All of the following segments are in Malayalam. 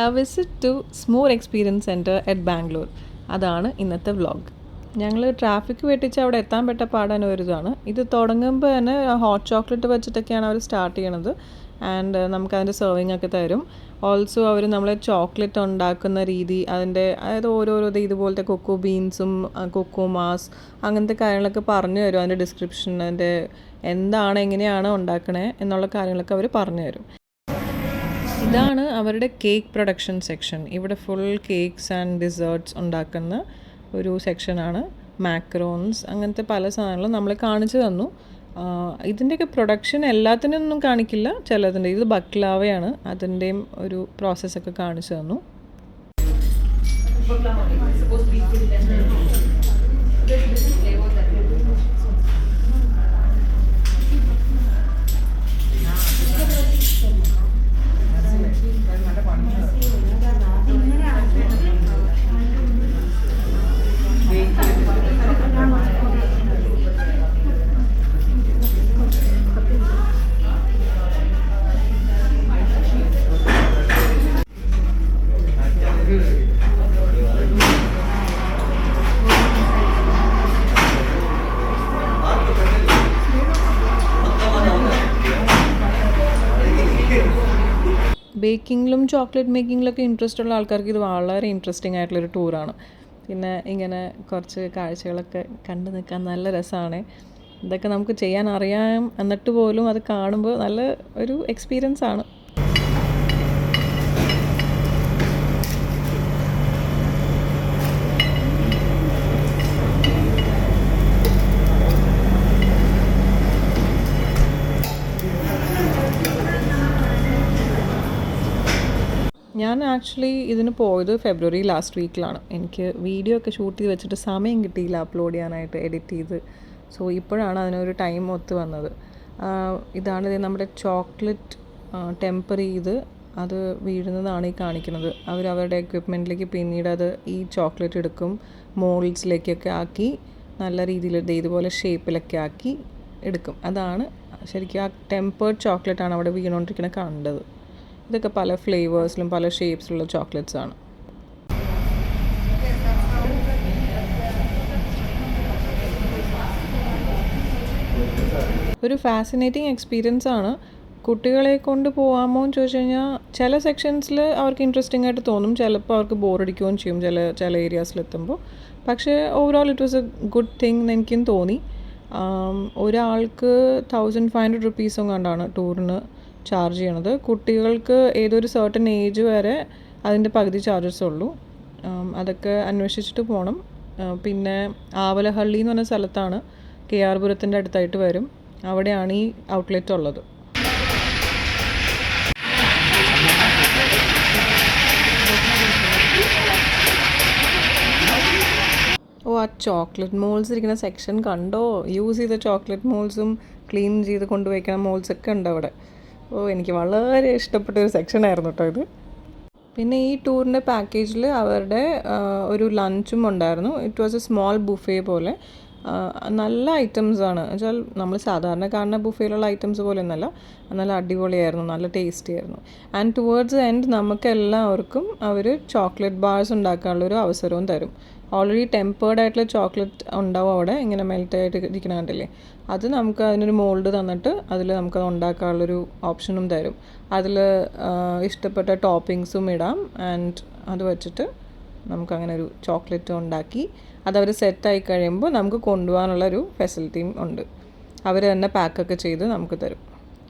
A visit to Smoor Experience Center at Bangalore. അതാണ് ഇന്നത്തെ വ്ളോഗ്. ഞങ്ങൾ ട്രാഫിക് വെട്ടിച്ച് അവിടെ എത്താൻ പറ്റ പാടാൻ ഒരു ഇതാണ്. ഇത് തുടങ്ങുമ്പോൾ തന്നെ ഹോട്ട് ചോക്ലേറ്റ് വെച്ചിട്ടൊക്കെയാണ് അവർ സ്റ്റാർട്ട് ചെയ്യണത്. ആൻഡ് നമുക്കതിൻ്റെ സെർവിങ് ഒക്കെ തരും. ഓൾസോ അവർ നമ്മളെ ചോക്ലേറ്റ് ഉണ്ടാക്കുന്ന രീതി, അതായത് ഓരോരോ ഇതുപോലത്തെ കൊക്കോ ബീൻസും കൊക്കോ മാസ് അങ്ങനത്തെ കാര്യങ്ങളൊക്കെ പറഞ്ഞു തരും. അതിൻ്റെ ഡിസ്ക്രിപ്ഷൻ, അതിൻ്റെ എങ്ങനെയാണ് ഉണ്ടാക്കണേ എന്നുള്ള കാര്യങ്ങളൊക്കെ അവർ പറഞ്ഞു തരും. ഇതാണ് അവരുടെ കേക്ക് പ്രൊഡക്ഷൻ സെക്ഷൻ. ഇവിടെ ഫുൾ കേക്ക്സ് ആൻഡ് ഡിസേർട്ട്സ് ഉണ്ടാക്കുന്ന ഒരു സെക്ഷനാണ്. മാക്രോൺസ് അങ്ങനത്തെ പല സാധനങ്ങളും നമ്മളെ കാണിച്ചു തന്നു. ഇതിൻ്റെയൊക്കെ പ്രൊഡക്ഷൻ എല്ലാത്തിനൊന്നും കാണിക്കില്ല, ചിലതിൻ്റെ. ഇത് ബക്ലാവയാണ്, അതിൻ്റെയും ഒരു പ്രോസസ്സൊക്കെ കാണിച്ചു തന്നു. ബേക്കിങ്ങിലും ചോക്ലേറ്റ് മേക്കിങ്ങിലൊക്കെ ഇൻട്രസ്റ്റ് ഉള്ള ആൾക്കാർക്ക് ഇത് വളരെ ഇൻട്രസ്റ്റിംഗ് ആയിട്ടുള്ളൊരു ടൂറാണ്. പിന്നെ ഇങ്ങനെ കുറച്ച് കാഴ്ചകളൊക്കെ കണ്ടു നിൽക്കാൻ നല്ല രസമാണ്. ഇതൊക്കെ നമുക്ക് ചെയ്യാൻ അറിയാം എന്നിട്ട് പോലും അത് കാണുമ്പോൾ നല്ല ഒരു എക്സ്പീരിയൻസ് ആണ്. ഞാൻ ആക്ച്വലി ഇതിന് പോയത് ഫെബ്രുവരി ലാസ്റ്റ് വീക്കിലാണ്. എനിക്ക് വീഡിയോ ഒക്കെ ഷൂട്ട് ചെയ്ത് വെച്ചിട്ട് സമയം കിട്ടിയില്ല അപ്ലോഡ് ചെയ്യാനായിട്ട്, എഡിറ്റ് ചെയ്ത്. സോ ഇപ്പോഴാണ് അതിനൊരു ടൈം ഒത്തു വന്നത്. ഇതാണ് നമ്മുടെ ചോക്ലേറ്റ് ടെമ്പർ ചെയ്ത് അത് വീഴുന്നതാണ് ഈ കാണിക്കുന്നത്. അവരുടെ എക്വിപ്മെൻറ്റിലേക്ക് പിന്നീട് അത് ഈ ചോക്ലേറ്റ് എടുക്കും, മോൾഡ്സിലേക്കൊക്കെ ആക്കി നല്ല രീതിയിൽ ഇതുപോലെ ഷേപ്പിലൊക്കെ ആക്കി എടുക്കും. അതാണ് ശരിക്കും ആ ടെമ്പേർഡ് ചോക്ലേറ്റാണ് അവിടെ വീണുകൊണ്ടിരിക്കുന്നത് കണ്ടത്. ഇതൊക്കെ പല ഫ്ലേവേഴ്സിലും പല ഷേപ്സിലുള്ള ചോക്ലേറ്റ്സ് ആണ്. ഒരു ഫാസിനേറ്റിംഗ് എക്സ്പീരിയൻസ് ആണ്. കുട്ടികളെ കൊണ്ട് പോകാമോ എന്ന് ചോദിച്ചു കഴിഞ്ഞാൽ ചില സെക്ഷൻസിൽ അവർക്ക് ഇൻട്രസ്റ്റിംഗ് ആയിട്ട് തോന്നും, ചിലപ്പോൾ അവർക്ക് ബോറടിക്കുകയും ചെയ്യും ചില ഏരിയാസിലെത്തുമ്പോൾ. പക്ഷേ overall it was A good thing എന്ന് എനിക്കും തോന്നി. ഒരാൾക്ക് 1500 rupees കണ്ടാണ് ടൂറിന് ചാർജ് ചെയ്യണത്. കുട്ടികൾക്ക് ഏതൊരു സർട്ടൻ ഏജ് വരെ അതിൻ്റെ പകുതി ചാർജസ് ഉള്ളൂ. അതൊക്കെ അന്വേഷിച്ചിട്ട് പോകണം. പിന്നെ ആവലഹള്ളി എന്ന് പറഞ്ഞ സ്ഥലത്താണ്, KR പുരത്തിൻ്റെ അടുത്തായിട്ട് വരും. അവിടെയാണ് ഈ ഔട്ട്ലെറ്റ് ഉള്ളത്. ആ ചോക്ലേറ്റ് മോൾസ് ഇരിക്കുന്ന സെക്ഷൻ കണ്ടോ? യൂസ് ചെയ്ത ചോക്ലേറ്റ് മോൾസും ക്ലീൻ ചെയ്ത് കൊണ്ടുപോയിക്കുന്ന മോൾസൊക്കെ ഉണ്ട് അവിടെ. എനിക്ക് വളരെ ഇഷ്ടപ്പെട്ട ഒരു സെക്ഷനായിരുന്നു കേട്ടോ ഇത്. പിന്നെ ഈ ടൂറിൻ്റെ പാക്കേജിൽ അവരുടെ ഒരു ലഞ്ചും ഉണ്ടായിരുന്നു. It was A small buffet പോലെ. നല്ല ഐറ്റംസാണ് വെച്ചാൽ നമ്മൾ സാധാരണ കാണുന്ന ബുഫേയിലുള്ള ഐറ്റംസ് പോലെ ഒന്നല്ല, നല്ല അടിപൊളിയായിരുന്നു, നല്ല ടേസ്റ്റി ആയിരുന്നു. ആൻഡ് ടുവേർഡ്സ് എൻഡ് നമുക്കെല്ലാവർക്കും അവർ ചോക്ലേറ്റ് ബാർസ് ഉണ്ടാക്കാനുള്ളൊരു അവസരവും തരും. ഓൾറെഡി ടെമ്പേർഡ് ആയിട്ടുള്ള ചോക്ലേറ്റ് ഉണ്ടാവും അവിടെ, ഇങ്ങനെ മെൽറ്റായിട്ട് ഇരിക്കണ കണ്ടില്ലേ. അത് നമുക്ക് അതിനൊരു മോൾഡ് തന്നിട്ട് അതിൽ നമുക്കത് ഉണ്ടാക്കാനുള്ളൊരു ഓപ്ഷനും തരും. അതിൽ ഇഷ്ടപ്പെട്ട ടോപ്പിങ്സും ഇടാം. ആൻഡ് അത് വെച്ചിട്ട് നമുക്കങ്ങനെ ഒരു ചോക്ലേറ്റ് ഉണ്ടാക്കി അതവർ സെറ്റായി കഴിയുമ്പോൾ നമുക്ക് കൊണ്ടുപോകാനുള്ളൊരു ഫെസിലിറ്റിയും ഉണ്ട്. അവർ തന്നെ പാക്കൊക്കെ ചെയ്ത് നമുക്ക് തരും.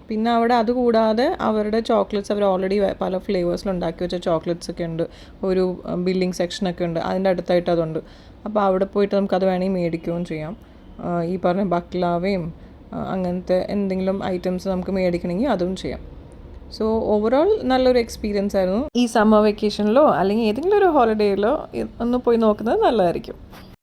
പിന്നെ അവിടെ അതുകൂടാതെ അവരുടെ ചോക്ലേറ്റ്സ് അവർ ഓൾറെഡി പല ഫ്ലേവേഴ്സിൽ ഉണ്ടാക്കി വെച്ച ചോക്ലേറ്റ്സ് ഒക്കെ ഉണ്ട്. ഒരു ബില്ലിംഗ് സെക്ഷനൊക്കെ ഉണ്ട്, അതിൻ്റെ അടുത്തായിട്ട് അതുണ്ട്. അപ്പോൾ അവിടെ പോയിട്ട് നമുക്കത് വേണമെങ്കിൽ മേടിക്കുകയും ചെയ്യാം. ഈ പറഞ്ഞ ബക്ലാവയും അങ്ങനത്തെ എന്തെങ്കിലും ഐറ്റംസ് നമുക്ക് മേടിക്കണമെങ്കിൽ അതും ചെയ്യാം. സോ ഓവറോൾ നല്ലൊരു എക്സ്പീരിയൻസ് ആയിരുന്നു. ഈ സമ്മർ വെക്കേഷനിലോ അല്ലെങ്കിൽ ഏതെങ്കിലും ഒരു ഹോളിഡേയിലോ ഒന്ന് പോയി നോക്കുന്നത് നല്ലതായിരിക്കും.